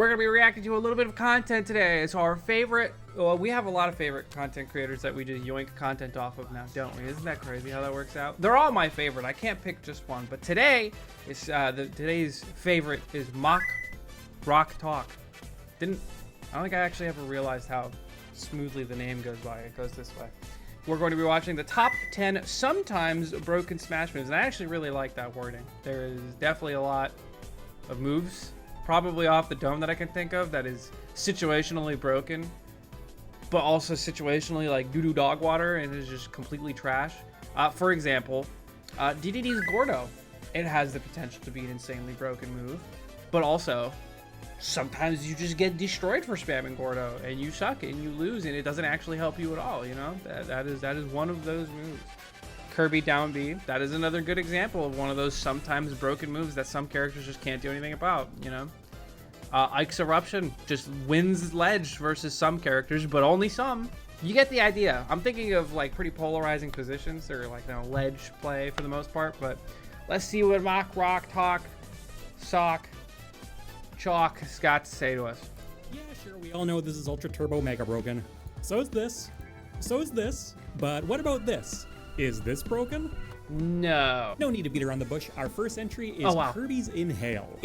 We're going to be reacting to a little bit of content today. So our favorite, well, we have a lot of favorite content creators that we just yoink content off of now, don't we? Isn't that crazy how that works out? They're all my favorite. I can't pick just one. But today, is today's favorite is MockRockSmash. I don't think I actually ever realized how smoothly the name goes by. It goes this way. We're going to be watching the top 10 sometimes broken Smash moves. And I actually really like that wording. There is definitely a lot of moves, probably off the dome that I can think of, that is situationally broken, but also situationally like doo-doo dog water and is just completely trash. For example, DDD's Gordo. It has the potential to be an insanely broken move, but also sometimes you just get destroyed for spamming Gordo and you suck and you lose and it doesn't actually help you at all, you know? That is one of those moves. Kirby down B, that is another good example of one of those sometimes broken moves that some characters just can't do anything about, you know? Ike's Eruption just wins ledge versus some characters, but only some. You get the idea. I'm thinking of like pretty polarizing positions or like, you know, ledge play for the most part, but let's see what Chalk has got to say to us. Yeah, sure, we all know this is Ultra Turbo Mega broken. So is this. So is this. But what about this? Is this broken? No. No need to beat around the bush. Our first entry is Kirby's Inhale.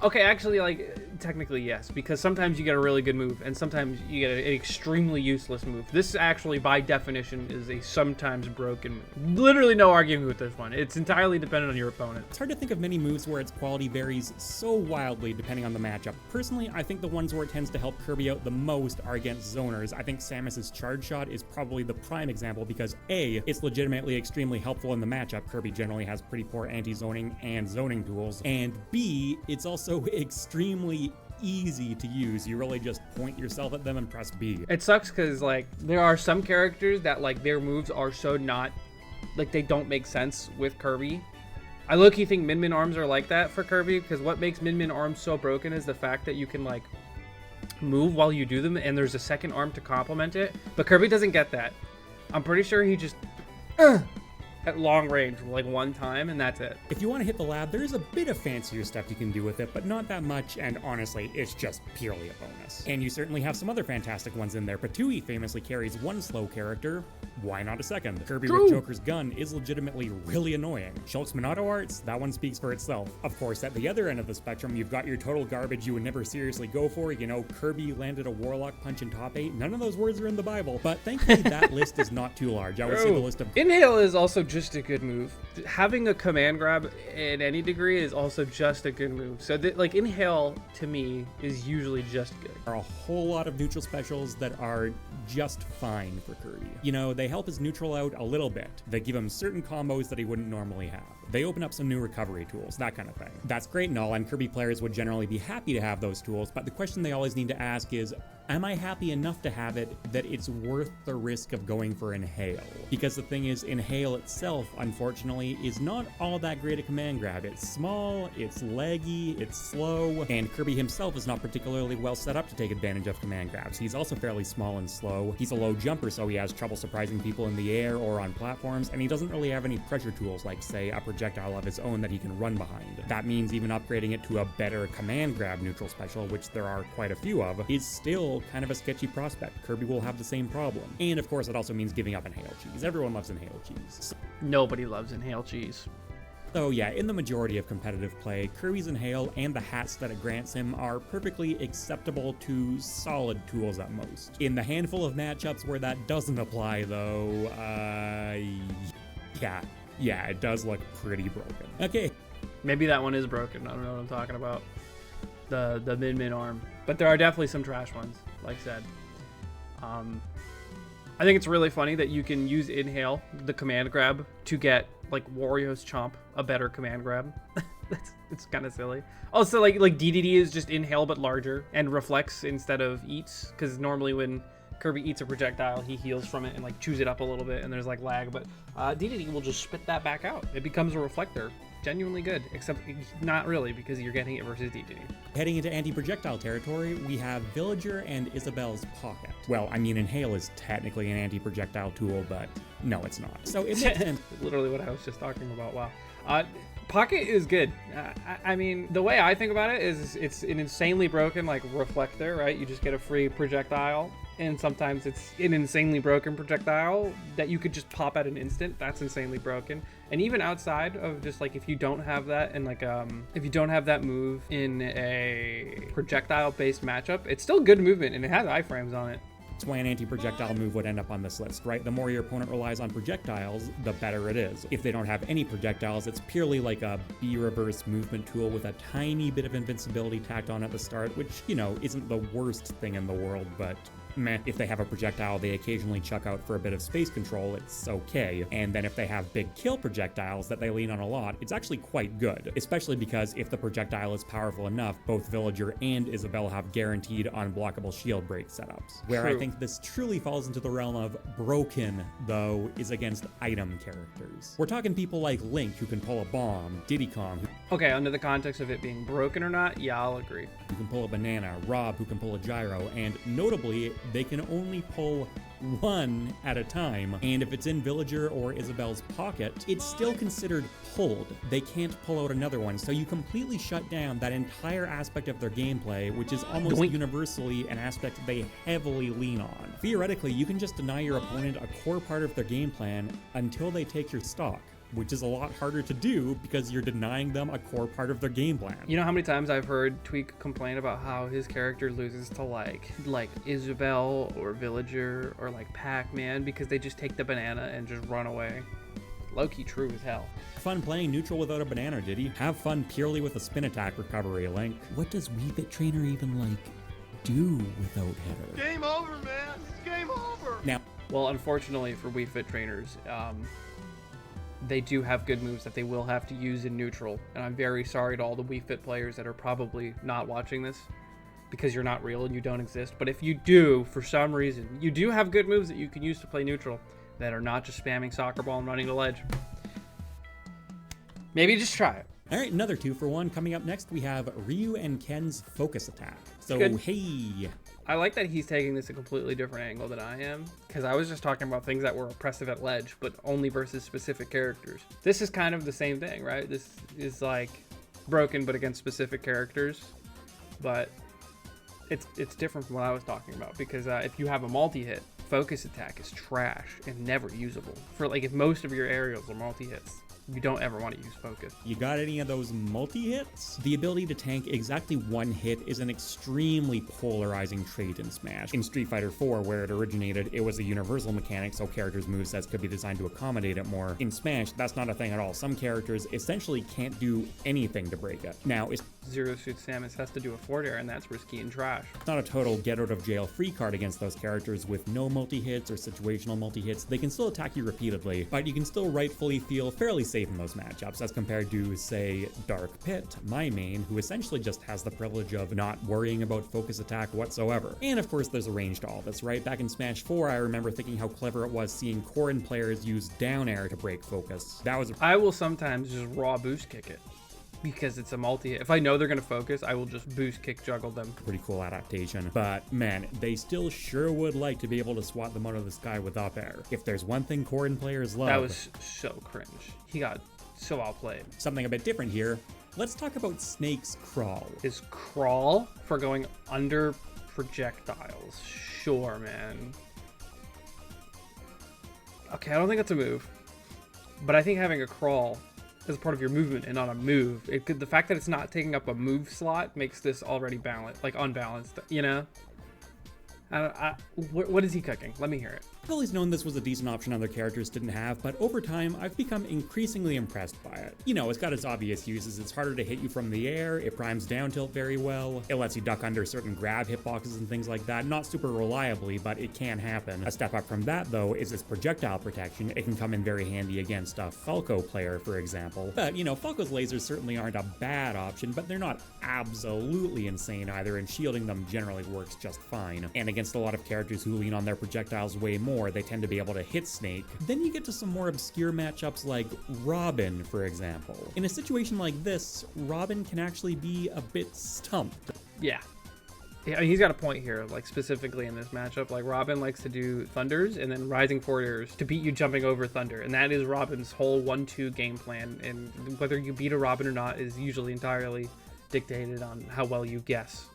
Okay, actually, like, technically, yes, because sometimes you get a really good move, and sometimes you get an extremely useless move. This actually, by definition, is a sometimes broken move. Literally no arguing with this one. It's entirely dependent on your opponent. It's hard to think of many moves where its quality varies so wildly depending on the matchup. Personally, I think the ones where it tends to help Kirby out the most are against zoners. I think Samus's Charge Shot is probably the prime example because A, it's legitimately extremely helpful in the matchup. Kirby generally has pretty poor anti-zoning and zoning tools. And B, it's also extremely easy to use. You really just point yourself at them and press B. It sucks because like there are some characters that like their moves are so not like they don't make sense with Kirby. I low-key think Min arms are like that for Kirby because what makes Min arms so broken is the fact that you can like move while you do them and there's a second arm to complement it, but Kirby doesn't get that. I'm pretty sure he just at long range like one time and that's it. If you want to hit the lab, there's a bit of fancier stuff you can do with it, but not that much, and honestly, it's just purely a bonus. And you certainly have some other fantastic ones in there. Patooey famously carries one slow character. Why not a second? Kirby with Joker's gun is legitimately really annoying. Shulk's Minato arts, that one speaks for itself. Of course, at the other end of the spectrum, you've got your total garbage you would never seriously go for. You know, Kirby landed a Warlock punch in top 8. None of those words are in the Bible, but thankfully that list is not too large. I would say the list of... Inhale is also just a good move. Having a command grab in any degree is also just a good move. So like Inhale to me is usually just good. There are a whole lot of neutral specials that are just fine for Kirby. You know, they help his neutral out a little bit. They give him certain combos that he wouldn't normally have. They open up some new recovery tools, that kind of thing. That's great and all, and Kirby players would generally be happy to have those tools, but the question they always need to ask is, am I happy enough to have it that it's worth the risk of going for Inhale? Because the thing is, Inhale itself, unfortunately, is not all that great a command grab. It's small, it's laggy, it's slow, and Kirby himself is not particularly well set up to take advantage of command grabs. He's also fairly small and slow. He's a low jumper, so he has trouble surprising people in the air or on platforms, and he doesn't really have any pressure tools like, say, a projectile of his own that he can run behind. That means even upgrading it to a better command grab neutral special, which there are quite a few of, is still kind of a sketchy prospect. Kirby will have the same problem. And of course, it also means giving up Inhale cheese. Everyone loves Inhale cheese. Nobody loves Inhale cheese. So yeah, in the majority of competitive play, Kirby's Inhale and the hats that it grants him are perfectly acceptable to solid tools at most. In the handful of matchups where that doesn't apply though, yeah, it does look pretty broken. Okay. Maybe that one is broken. I don't know what I'm talking about. The Min arm. But there are definitely some trash ones, like I said. I think it's really funny that you can use Inhale, the command grab, to get like Wario's Chomp, a better command grab. It's kind of silly. Also, like DDD is just Inhale but larger and reflects instead of eats, because normally when Kirby eats a projectile, he heals from it and like chews it up a little bit, and there's like lag. But DDD will just spit that back out. It becomes a reflector. Genuinely good, except not really, because you're getting it versus DDD. Heading into anti-projectile territory, we have Villager and Isabelle's Pocket. Well, I mean, Inhale is technically an anti-projectile tool, but no, it's not. So it makes sense. Literally what I was just talking about. Wow. Pocket is good. I mean, the way I think about it is it's an insanely broken like reflector, right? You just get a free projectile, and sometimes it's an insanely broken projectile that you could just pop at an instant. That's insanely broken. And even outside of just like if you don't have that and like if you don't have that move in a projectile based matchup, it's still good movement and it has iframes on it. That's why an anti-projectile move would end up on this list, right? The more your opponent relies on projectiles, the better it is. If they don't have any projectiles, it's purely like a B-reverse movement tool with a tiny bit of invincibility tacked on at the start, which, you know, isn't the worst thing in the world, but meh. If they have a projectile they occasionally chuck out for a bit of space control, it's okay. And then if they have big kill projectiles that they lean on a lot, it's actually quite good. Especially because if the projectile is powerful enough, both Villager and Isabelle have guaranteed unblockable shield break setups. Where I think this truly falls into the realm of broken, though, is against item characters. We're talking people like Link, who can pull a bomb, Diddy Kong, Okay, under the context of it being broken or not, yeah, I'll agree. who can pull a banana, Rob, who can pull a gyro, and notably, they can only pull one at a time, and if it's in Villager or Isabelle's pocket, it's still considered pulled. They can't pull out another one, so you completely shut down that entire aspect of their gameplay, which is almost universally an aspect they heavily lean on. Theoretically, you can just deny your opponent a core part of their game plan until they take your stock, which is a lot harder to do because you're denying them a core part of their game plan. You know how many times I've heard Tweak complain about how his character loses to like Isabelle or Villager or like Pac-Man because they just take the banana and just run away. Low-key true as hell. Fun playing neutral without a banana, did he? Have fun purely with a spin attack recovery, Link. What does Wii Fit Trainer even, like, do without header? Game over, man. It's game over. Now, Well, unfortunately for Wii Fit trainers, they do have good moves that they will have to use in neutral. And I'm very sorry to all the Wii Fit players that are probably not watching this because you're not real and you don't exist. But if you do, for some reason, you do have good moves that you can use to play neutral that are not just spamming soccer ball and running the ledge. Maybe just try it. all right, another 2-for-1. Coming up next, we have Ryu and Ken's focus attack. So, Good. hey, I like that he's taking this a completely different angle than I am, because I was just talking about things that were oppressive at ledge, but only versus specific characters. This is kind of the same thing, right? This is like broken, but against specific characters, but it's different from what I was talking about, because if you have a multi-hit, focus attack is trash and never usable. For like, if most of your aerials are multi-hits, you don't ever want to use focus. you got any of those multi-hits? The ability to tank exactly one hit is an extremely polarizing trait in Smash. In Street Fighter 4, where it originated, it was a universal mechanic, so characters' movesets could be designed to accommodate it more. In Smash, that's not a thing at all. Some characters essentially can't do anything to break it. Now, it's Zero Suit Samus has to do a forward air, and that's risky and trash. not a total get-out-of-jail-free card against those characters with no multi-hits or situational multi-hits. They can still attack you repeatedly, but you can still rightfully feel fairly safe in those matchups as compared to, say, Dark Pit, my main, who essentially just has the privilege of not worrying about focus attack whatsoever. And of course, there's a range to all this, right? Back in Smash 4, I remember thinking how clever it was seeing Corrin players use down air to break focus. That was I will sometimes just raw boost kick it because it's a multi-hit. If I know they're going to focus, I will just boost kick juggle them. pretty cool adaptation. But man, they still sure would like to be able to swat them out of the sky with up air. If there's one thing Corrin players love, That was so cringe. He got so outplayed. something a bit different here. Let's talk about Snake's Crawl. His crawl for going under projectiles. Sure, man. Okay, I don't think that's a move. But I think having a crawl as part of your movement and not a move, the fact that it's not taking up a move slot makes this already balanced, like unbalanced, you know? What is he cooking? Let me hear it. I've always known this was a decent option other characters didn't have, but over time, I've become increasingly impressed by it. You know, it's got its obvious uses. It's harder to hit you from the air, it primes down tilt very well, it lets you duck under certain grab hitboxes and things like that. Not super reliably, but it can happen. A step up from that, though, is its projectile protection. It can come in very handy against a Falco player, for example. But, you know, Falco's lasers certainly aren't a bad option, but they're not absolutely insane either, and shielding them generally works just fine. And against a lot of characters who lean on their projectiles way more, they tend to be able to hit Snake. Then you get to some more obscure matchups like Robin, for example. In a situation like this, Robin can actually be a bit stumped. Yeah. Yeah, he's got a point here, like specifically in this matchup. Like Robin likes to do thunders and then rising forward airs to beat you jumping over thunder, and that is Robin's whole 1-2 game plan. And whether you beat a Robin or not is usually entirely dictated on how well you guess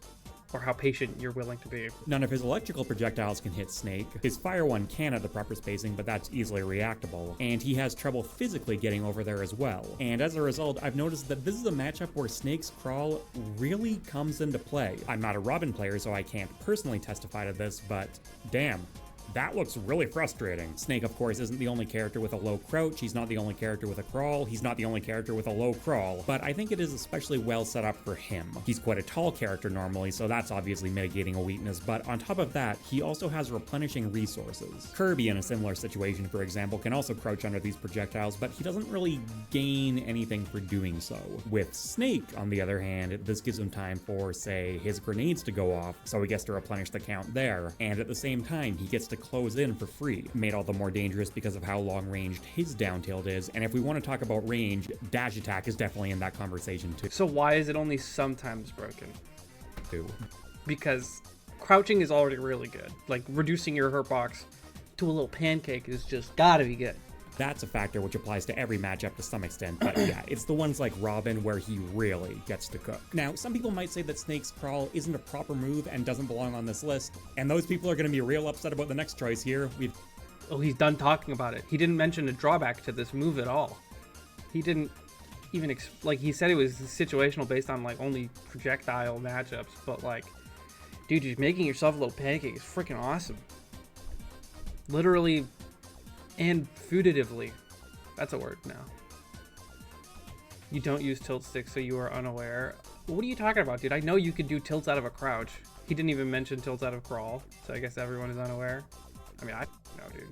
or how patient you're willing to be. None of his electrical projectiles can hit Snake. His fire one can at the proper spacing, but that's easily reactable. And he has trouble physically getting over there as well. And as a result, I've noticed that this is a matchup where Snake's crawl really comes into play. I'm not a Robin player, so I can't personally testify to this, but damn. That looks really frustrating. Snake, of course, isn't the only character with a low crouch, he's not the only character with a crawl, he's not the only character with a low crawl, but I think it is especially well set up for him. He's quite a tall character normally, so that's obviously mitigating a weakness, but on top of that, he also has replenishing resources. Kirby, in a similar situation, for example, can also crouch under these projectiles, but he doesn't really gain anything for doing so. With Snake, on the other hand, this gives him time for, say, his grenades to go off, so he gets to replenish the count there, and at the same time, he gets to close in for free, made all the more dangerous because of how long-ranged his down tilt is. And if we want to talk about range, dash attack is definitely in that conversation too. So why is it only sometimes broken? Because crouching is already really good. Like reducing your hurt box to a little pancake is just gotta be good. That's a factor which applies to every matchup to some extent, but yeah, it's the ones like Robin where he really gets to cook. Now, some people might say that Snake's crawl isn't a proper move and doesn't belong on this list, and those people are going to be real upset about the next choice here. Oh, he's done talking about it. He didn't mention a drawback to this move at all. He didn't even, like, he said it was situational based on, like, only projectile matchups, but, like, dude, just making yourself a little pancake is freaking awesome. Literally and futatively. That's a word now. You don't use tilt sticks, so you are unaware. What are you talking about, dude? I know you could do tilts out of a crouch. He didn't even mention tilts out of crawl, so I guess everyone is unaware. I mean, I know, dude.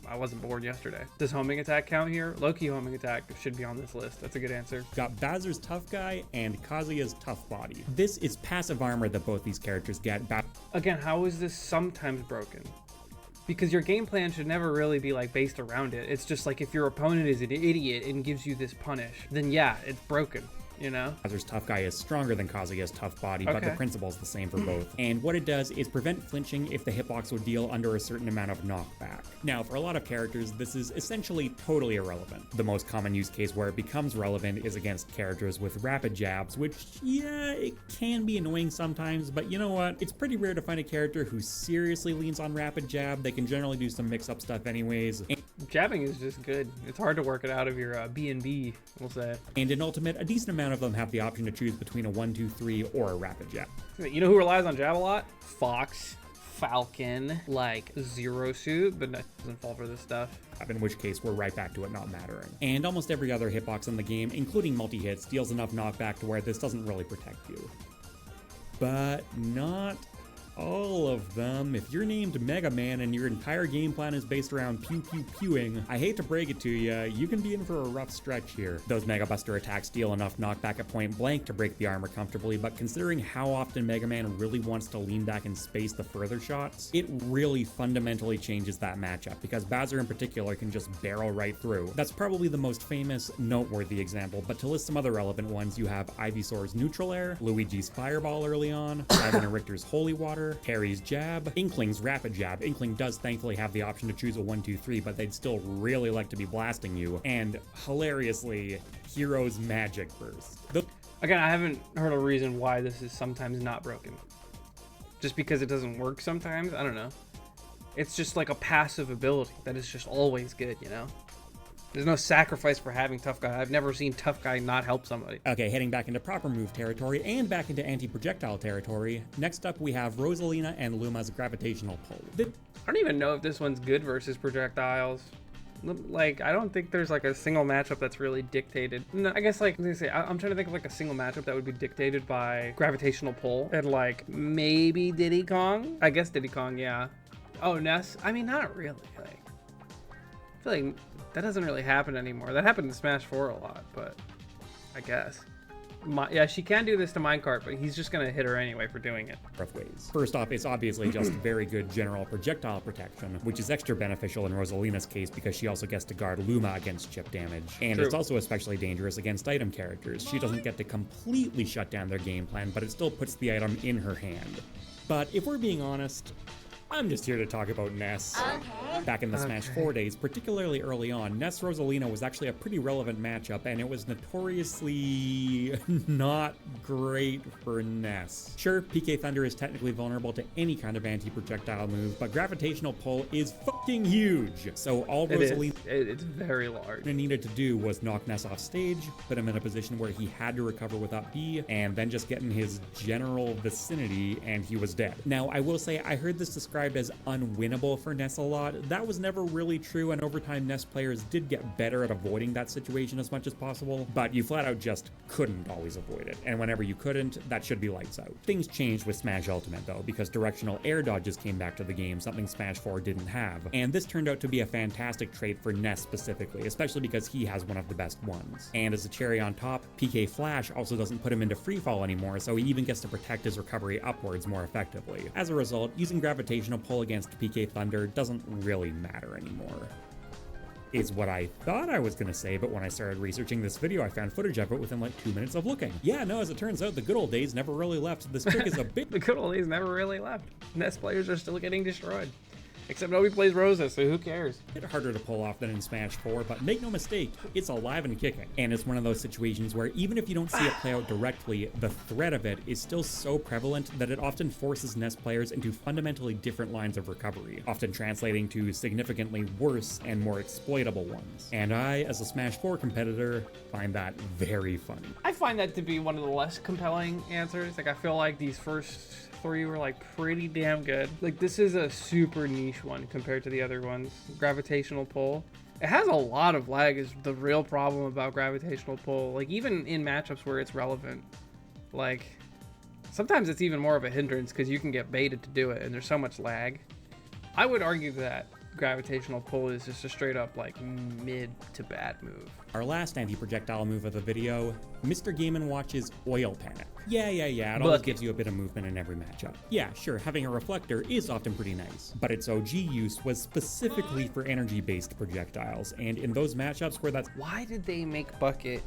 I wasn't born yesterday. Does homing attack count here? Low-key homing attack should be on this list. That's a good answer. Got Bowser's Tough Guy and Kazuya's Tough Body. This is passive armor that both these characters get. Again, how is this sometimes broken? Because your game plan should never really be like based around it. It's just like if your opponent is an idiot and gives you this punish, then yeah, it's broken. You know? Bowser's Tough Guy is stronger than Kazuya's Tough Body, but the principle is the same for both. And what it does is prevent flinching if the hitbox would deal under a certain amount of knockback. Now, for a lot of characters, this is essentially totally irrelevant. The most common use case where it becomes relevant is against characters with rapid jabs, which, yeah, it can be annoying sometimes, but you know what? It's pretty rare to find a character who seriously leans on rapid jab. They can generally do some mix-up stuff anyways. Jabbing is just good. It's hard to work it out of your B&B, we'll say. And in Ultimate, a decent amount of them have the option to choose between a 1-2-3 or a rapid jab. You know who relies on jab a lot? Fox, Falcon, like Zero Suit, but that doesn't fall for this stuff. In which case, we're right back to it not mattering. And almost every other hitbox in the game, including multi-hits, deals enough knockback to where this doesn't really protect you. But not all of them. If you're named Mega Man and your entire game plan is based around pew-pew-pewing, I hate to break it to you, you can be in for a rough stretch here. Those Mega Buster attacks deal enough knockback at point blank to break the armor comfortably, but considering how often Mega Man really wants to lean back and space the further shots, it really fundamentally changes that matchup, because Bowser in particular can just barrel right through. That's probably the most famous, noteworthy example, but to list some other relevant ones, you have Ivysaur's Neutral Air, Luigi's Fireball early on, Ivan and Richter's Holy Water, Harry's Jab, Inkling's Rapid Jab. Inkling does thankfully have the option to choose a 1-2-3, but they'd still really like to be blasting you. And hilariously, Hero's Magic Burst. Again, I haven't heard a reason why this is sometimes not broken. Just because it doesn't work sometimes? I don't know. It's just like a passive ability that is just always good, you know? There's no sacrifice for having Tough Guy. I've never seen Tough Guy not help somebody. Okay, heading back into proper move territory and back into anti-projectile territory. Next up, we have Roselina and Luma's Gravitational Pull. I don't even know if this one's good versus projectiles. Like, I don't think there's like a single matchup that's really dictated. No, I guess like, I'm trying to think of like a single matchup that would be dictated by Gravitational Pull. And like, maybe Diddy Kong? I guess Diddy Kong, yeah. Oh, Ness? I mean, not really. Like, I feel like that doesn't really happen anymore. That happened in Smash 4 a lot, but I guess. Yeah, she can do this to minecart, but he's just gonna hit her anyway for doing it. Of ways. First off, it's obviously just very good general projectile protection, which is extra beneficial in Roselina's case because she also gets to guard Luma against chip damage. And True. it's also especially dangerous against item characters. She doesn't get to completely shut down their game plan, but it still puts the item in her hand. But if we're being honest, I'm just here to talk about Ness. Back in the Smash 4 days, particularly early on, Ness Roselina was actually a pretty relevant matchup, and it was notoriously not great for Ness. Sure, PK Thunder is technically vulnerable to any kind of anti-projectile move, but gravitational pull is fucking huge. So all Roselina It's very large. needed to do was knock Ness off stage, put him in a position where he had to recover with up B, and then just get in his general vicinity, and he was dead. Now, I will say, I heard this described as unwinnable for Ness a lot. That was never really true, and over time Ness players did get better at avoiding that situation as much as possible, but you flat out just couldn't always avoid it, and whenever you couldn't, that should be lights out. Things changed with Smash Ultimate though, because directional air dodges came back to the game, something Smash 4 didn't have, and this turned out to be a fantastic trait for Ness specifically, especially because he has one of the best ones. And as a cherry on top, PK Flash also doesn't put him into freefall anymore, so he even gets to protect his recovery upwards more effectively. As a result, using gravitational pull against PK Thunder doesn't really matter anymore. Is what I thought I was gonna say, but when I started researching this video, I found footage of it within like 2 minutes of looking. Yeah, no, as it turns out, the good old days never really left. This trick is a bit... The good old days never really left. Ness players are still getting destroyed. Except nobody plays Rosa, so who cares? bit harder to pull off than in Smash 4, but make no mistake, it's alive and kicking. And it's one of those situations where even if you don't see it play out directly, the threat of it is still so prevalent that it often forces Ness players into fundamentally different lines of recovery, often translating to significantly worse and more exploitable ones. And I, as a Smash 4 competitor, find that very funny. I find that to be one of the less compelling answers. Like, I feel like these first three were like pretty damn good. Like, this is a super niche one compared to the other ones. Gravitational pull. It has a lot of lag is the real problem about gravitational pull. Like, even in matchups where it's relevant, like, sometimes it's even more of a hindrance because you can get baited to do it and there's so much lag. I would argue that gravitational pull is just a straight up like mid to bad move. Our last anti-projectile move of the video, Mr. Game & Watch's Oil Panic. Yeah, it always gives you a bit of movement in every matchup. Yeah, sure, having a reflector is often pretty nice, but its OG use was specifically for energy-based projectiles, and in those matchups where that's... Why did they make Bucket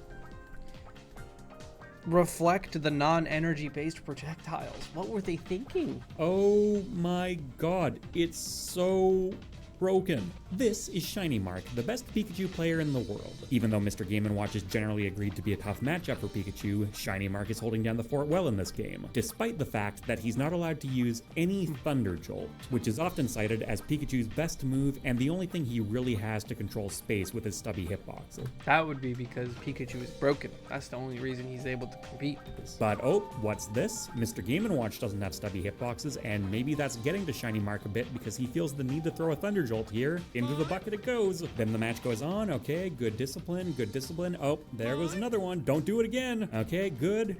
reflect the non-energy based projectiles? What were they thinking? Oh my god, it's so broken. This is Shiny Mark, the best Pikachu player in the world. Even though Mr. Game & Watch has generally agreed to be a tough matchup for Pikachu, Shiny Mark is holding down the fort well in this game, despite the fact that he's not allowed to use any Thunder Jolt, which is often cited as Pikachu's best move and the only thing he really has to control space with his stubby hitbox. That would be because Pikachu is broken. That's the only reason he's able to compete. But oh, what's this? Mr. Game & Watch doesn't have stubby hitboxes, and maybe that's getting to Shiny Mark a bit because he feels the need to throw a Thunder Jolt here. Into the bucket it goes. Then the match goes on. Okay, good discipline, good discipline. Oh, there goes another one. Don't do it again. Okay, good.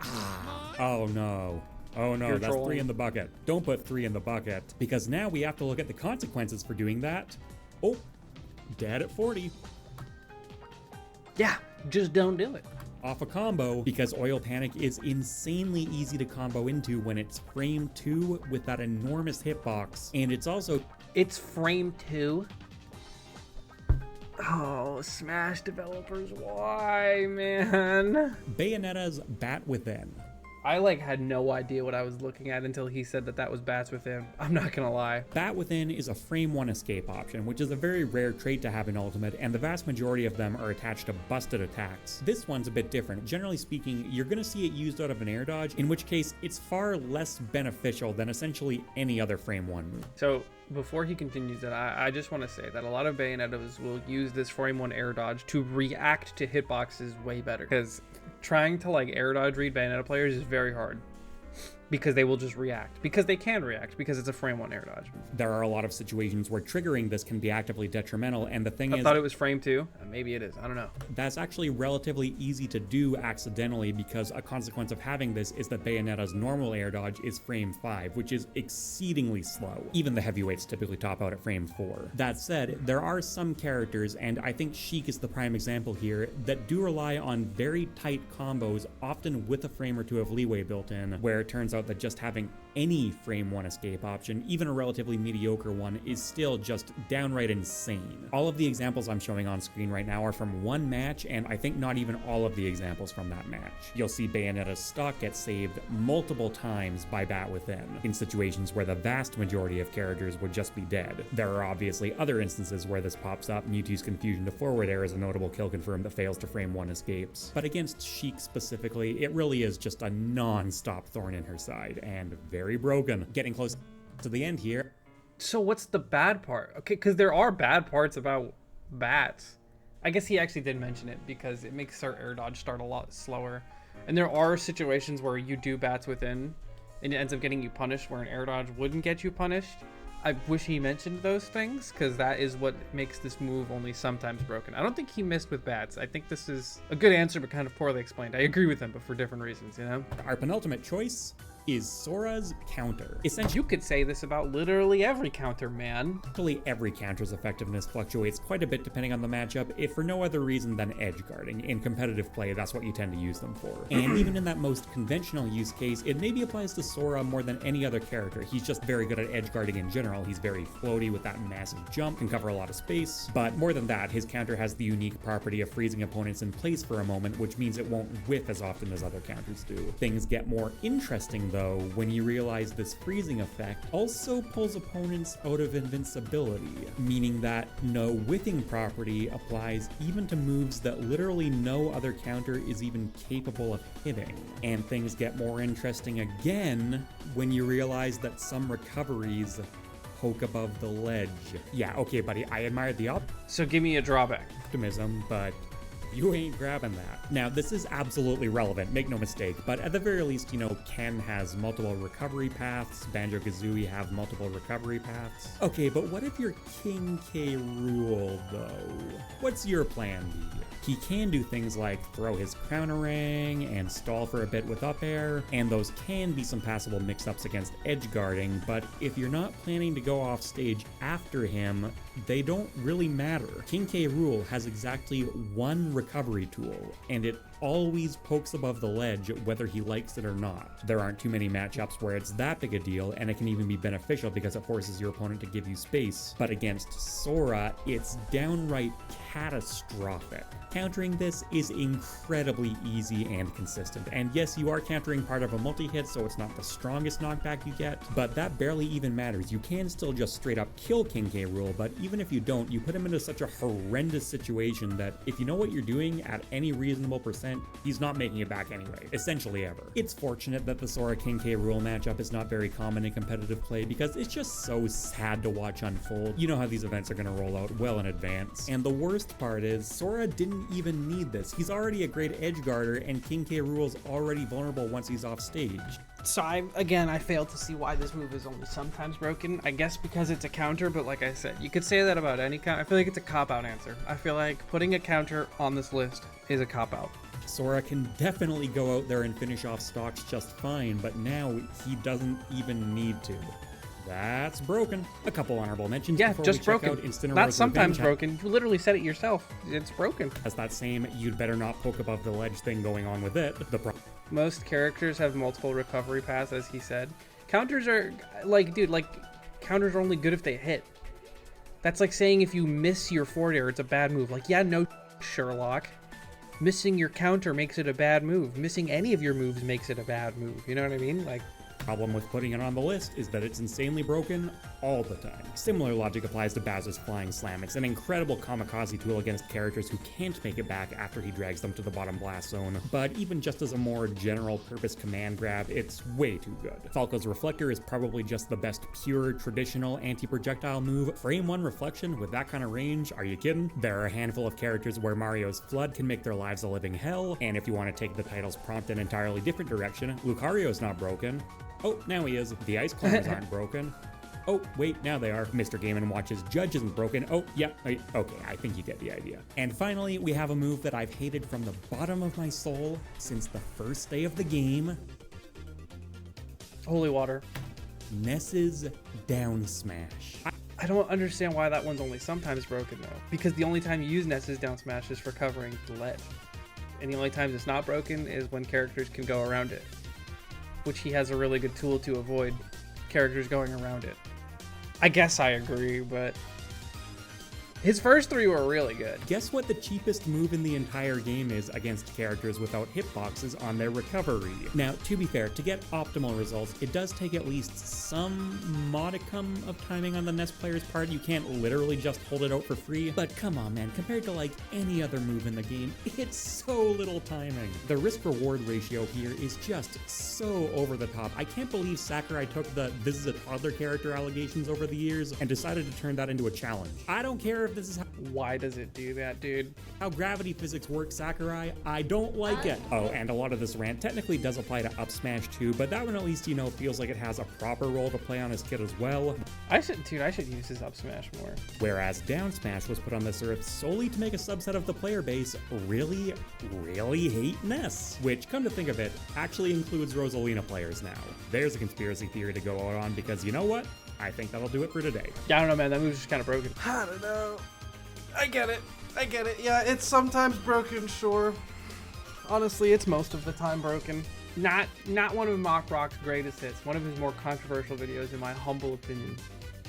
Ah. Oh no. Oh no, You're that's trolling. 3 in the bucket. Don't put 3 in the bucket, because now we have to look at the consequences for doing that. Oh, dead at 40. Yeah, just don't do it. Off a combo, because Oil Panic is insanely easy to combo into when it's frame 2 with that enormous hitbox, and it's also... It's frame 2. Oh, Smash developers, why, man? Bayonetta's Bat Within. I like had no idea what I was looking at until he said that that was Bats Within. I'm not gonna lie. Bat Within is a frame 1 escape option, which is a very rare trait to have in Ultimate, and the vast majority of them are attached to busted attacks. This one's a bit different. Generally speaking, you're gonna see it used out of an air dodge, in which case it's far less beneficial than essentially any other frame 1 move. So before he continues it, I just want to say that a lot of Bayonettas will use this frame 1 air dodge to react to hitboxes way better, because trying to like air dodge read Bayonetta players is very hard. because they will just react, because they can react, because it's a frame 1 air dodge. There are a lot of situations where triggering this can be actively detrimental, and the thing I is, thought it was frame 2. Maybe it is. I don't know. that's actually relatively easy to do accidentally, because a consequence of having this is that Bayonetta's normal air dodge is frame 5, which is exceedingly slow. Even the heavyweights typically top out at frame 4. That said, there are some characters, and I think Sheik is the prime example here, that do rely on very tight combos, often with a frame or two of leeway built in, where it turns out that just having any frame 1 escape option, even a relatively mediocre one, is still just downright insane. All of the examples I'm showing on screen right now are from one match, and I think not even all of the examples from that match. You'll see Bayonetta's stock get saved multiple times by Bat Within, in situations where the vast majority of characters would just be dead. There are obviously other instances where this pops up. Mewtwo's confusion to forward air is a notable kill confirm that fails to frame 1 escapes. But against Sheik specifically, it really is just a non-stop thorn in her side, and very broken. Getting close to the end here. So what's the bad part? Okay, because there are bad parts about bats. I guess he actually did mention it, because it makes our air dodge start a lot slower. And there are situations where you do Bats Within, and it ends up getting you punished where an air dodge wouldn't get you punished. I wish he mentioned those things, because that is what makes this move only sometimes broken. I don't think he missed with bats. I think this is a good answer, but kind of poorly explained. I agree with him, but for different reasons, you know? Our penultimate choice is Sora's counter. Essentially, you could say this about literally every counter, man. Essentially, every counter's effectiveness fluctuates quite a bit depending on the matchup, if for no other reason than edge guarding. In competitive play, that's what you tend to use them for. And even in that most conventional use case, it maybe applies to Sora more than any other character. He's just very good at edge guarding in general. He's very floaty with that massive jump, can cover a lot of space. But more than that, his counter has the unique property of freezing opponents in place for a moment, which means it won't whiff as often as other counters do. Things get more interesting, though, when you realize this freezing effect also pulls opponents out of invincibility, meaning that no whiffing property applies even to moves that literally no other counter is even capable of hitting. And things get more interesting again when you realize that some recoveries poke above the ledge. Yeah, okay, buddy, I admire the So give me a drawback. optimism, but you ain't grabbing that. Now, this is absolutely relevant, make no mistake, but at the very least, you know, Ken has multiple recovery paths, Banjo-Kazooie have multiple recovery paths. Okay, but what if you're King K. Rool, though? What's your plan B? He can do things like throw his counterang and stall for a bit with up air, and those can be some passable mix-ups against edge guarding, but if you're not planning to go off stage after him, they don't really matter. King K. Rool has exactly one recovery tool, and it always pokes above the ledge whether he likes it or not. There aren't too many matchups where it's that big a deal, and it can even be beneficial because it forces your opponent to give you space. But against Sora, it's downright catastrophic. Countering this is incredibly easy and consistent, and yes, you are countering part of a multi-hit, so it's not the strongest knockback you get, but that barely even matters. You can still just straight up kill King K. Rool, but even if you don't, you put him into such a horrendous situation that if you know what you're doing at any reasonable percent, he's not making it back anyway, essentially ever. It's fortunate that the Sora King K. Rool matchup is not very common in competitive play because it's just so sad to watch unfold. You know how these events are going to roll out well in advance. And the worst part is, Sora didn't even need this. He's already a great edge guarder, and King K. Rool's already vulnerable once he's off stage. So I failed to see why this move is only sometimes broken. I guess because it's a counter, but like I said, you could say that about any counter. I feel like it's a cop-out answer. I feel like putting a counter on this list is a cop-out. Sora can definitely go out there and finish off stocks just fine, but now he doesn't even need to. That's broken. A couple honorable mentions Yeah, before just we check broken. out Incineroar's Not sometimes Revenge. broken. You literally said it yourself. It's broken. Has that same "you'd better not poke above the ledge" thing going on with it. Most characters have multiple recovery paths, as he said. Counters are, like, dude, like, counters are only good if they hit. That's like saying if you miss your forward air, it's a bad move. Like, yeah, no, Sherlock. Missing your counter makes it a bad move. Missing any of your moves makes it a bad move. You know what I mean? Like, problem with putting it on the list is that it's insanely broken all the time. Similar logic applies to Bowser's Flying Slam. It's an incredible kamikaze tool against characters who can't make it back after he drags them to the bottom blast zone, but even just as a more general purpose command grab, it's way too good. Falco's Reflector is probably just the best pure traditional anti-projectile move. Frame 1 reflection with that kind of range, are you kidding? There are a handful of characters where Mario's Flood can make their lives a living hell, and if you want to take the title's prompt an entirely different direction, Lucario's not broken. Oh, now he is. The ice climbers aren't broken. Oh, wait, now they are. Mr. Game & Watch's judge isn't broken. Oh, yeah, okay, I think you get the idea. And finally, we have a move that I've hated from the bottom of my soul since the first day of the game. Holy water. Ness's down smash. I don't understand why that one's only sometimes broken though. Because the only time you use Ness's down smash is for covering the ledge. And the only times it's not broken is when characters can go around it. Which he has a really good tool to avoid characters going around it. I guess I agree, but his first three were really good. Guess what the cheapest move in the entire game is against characters without hitboxes on their recovery? Now, to be fair, to get optimal results, it does take at least some modicum of timing on the Ness player's part. You can't literally just hold it out for free, but come on, man, compared to like any other move in the game, it's so little timing. The risk-reward ratio here is just so over the top. I can't believe Sakurai took the "this is a toddler character" allegations over the years and decided to turn that into a challenge. I don't care if this is Why does it do that, dude? how gravity physics work, Sakurai. I don't like it. Oh, and a lot of this rant technically does apply to up smash too, but that one at least, you know, feels like it has a proper role to play on his kit as well. I should use his up smash more. Whereas down smash was put on this earth solely to make a subset of the player base really hate Ness, which, come to think of it, actually includes Roselina players now. There's a conspiracy theory to go out on because, you know what? I think that'll do it for today. Yeah, I don't know, man. That move's just kind of broken. I don't know. I get it. Yeah, it's sometimes broken, sure. Honestly, it's most of the time broken. Not one of MockRock's greatest hits. One of his more controversial videos, in my humble opinion.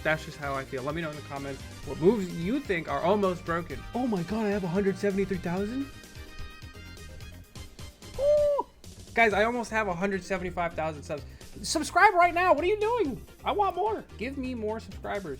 That's just how I feel. Let me know in the comments what moves you think are almost broken. Oh my god, I have 173,000? Guys, I almost have 175,000 subs. Subscribe right now. What are you doing? I want more. Give me more subscribers.